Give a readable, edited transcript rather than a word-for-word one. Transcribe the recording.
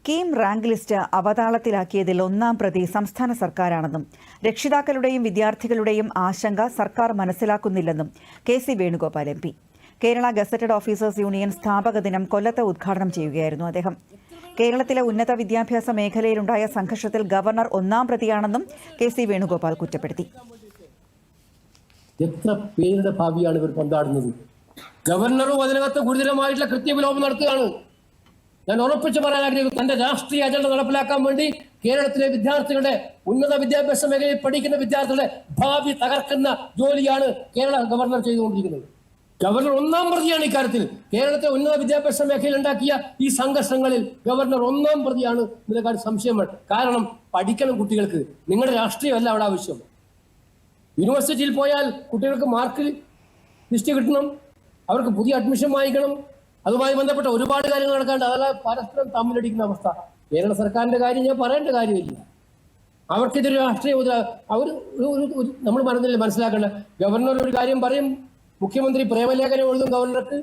KEAM rank list അവതാളത്തിലാക്കിയതിൽ ഒന്നാം പ്രതി സംസ്ഥാന സർക്കാരാണെന്നും രക്ഷിതാക്കളുടെയും വിദ്യാർത്ഥികളുടെയും ആശങ്ക സർക്കാർ മനസ്സിലാക്കുന്നില്ലെന്നും K C. Venugopal MP. Kerala gazetted officers union സ്ഥാപക ദിനം കൊല്ലത്ത് ഉദ്ഘാടനം ചെയ്യുകയായിരുന്നു അദ്ദേഹം. കേരളത്തിലെ ഉന്നത വിദ്യാഭ്യാസ മേഖലയിലുണ്ടായ സംഘർഷത്തിൽ ഗവർണർ ഒന്നാം പ്രതിയാണെന്നും കെ.സി. വേണുഗോപാൽ കുറ്റപ്പെടുത്തി. എത്ര പേരുടെ ഭാവിയാണ് ഇവർ കൊണ്ടാടുന്നത്? ഗവർണറും അതിനകത്ത് ഗുരുതരമായിട്ടുള്ള കൃത്യവിലോപം നടത്തുകയാണ്. ഞാൻ ഉറപ്പിച്ച് പറയാൻ ആഗ്രഹിക്കുന്നു, തന്റെ രാഷ്ട്രീയ അജണ്ട നടപ്പിലാക്കാൻ വേണ്ടി കേരളത്തിലെ വിദ്യാർത്ഥികളുടെ ഉന്നത വിദ്യാഭ്യാസ മേഖലയിൽ പഠിക്കുന്ന വിദ്യാർത്ഥികളുടെ ഭാവി തകർക്കുന്ന ജോലിയാണ് കേരള ഗവർണർ ചെയ്തുകൊണ്ടിരിക്കുന്നത്. ഗവർണർ ഒന്നാം പ്രതിയാണ് ഇക്കാര്യത്തിൽ. കേരളത്തിലെ ഉന്നത വിദ്യാഭ്യാസ മേഖലയിൽ ഉണ്ടാക്കിയ ഈ സംഘർഷങ്ങളിൽ ഗവർണർ ഒന്നാം പ്രതിയാണ്. ഇതിനെക്കാൾ സംശയമാണ്. കാരണം പഠിക്കണം കുട്ടികൾക്ക്. നിങ്ങളുടെ രാഷ്ട്രീയമല്ല അവിടെ ആവശ്യം. യൂണിവേഴ്സിറ്റിയിൽ പോയാൽ കുട്ടികൾക്ക് മാർക്ക് ലിസ്റ്റ് കിട്ടണം, അവർക്ക് പുതിയ അഡ്മിഷൻ വാങ്ങിക്കണം, അതുമായി ബന്ധപ്പെട്ട ഒരുപാട് കാര്യങ്ങൾ നടക്കാണ്ട് അതല്ല പരസ്പരം തമ്മിലടിക്കുന്ന അവസ്ഥ. കേരള സർക്കാരിന്റെ കാര്യം ഞാൻ പറയേണ്ട കാര്യമില്ല. അവർക്കിതൊരു രാഷ്ട്രീയ അവർ നമ്മൾ മനസ്സിലാക്കേണ്ട. ഗവർണർ ഒരു കാര്യം പറയും, മുഖ്യമന്ത്രി പ്രേമലേഖനം എഴുതും ഗവർണർക്ക്,